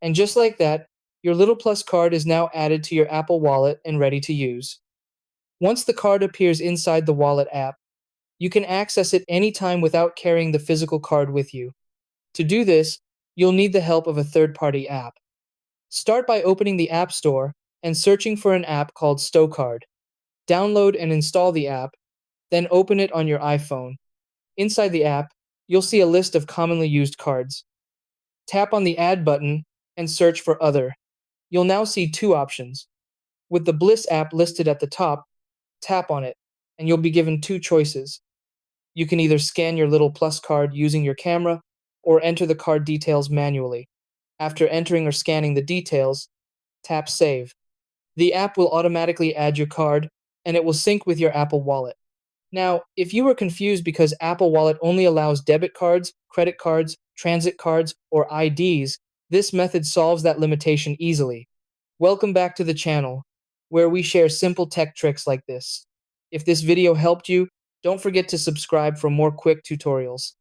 And just like that, your Little Plus card is now added to your Apple Wallet and ready to use. Once the card appears inside the Wallet app, you can access it anytime without carrying the physical card with you. To do this, you'll need the help of a third-party app. Start by opening the App Store and searching for an app called StoCard. Download and install the app, then open it on your iPhone. Inside the app, you'll see a list of commonly used cards. Tap on the Add button and search for Other. You'll now see two options. With the Bliss app listed at the top, tap on it, and you'll be given two choices. You can either scan your Little Plus card using your camera or enter the card details manually. After entering or scanning the details, tap Save. The app will automatically add your card and it will sync with your Apple Wallet. Now, if you were confused because Apple Wallet only allows debit cards, credit cards, transit cards, or IDs, this method solves that limitation easily. Welcome back to the channel, where we share simple tech tricks like this. If this video helped you, don't forget to subscribe for more quick tutorials.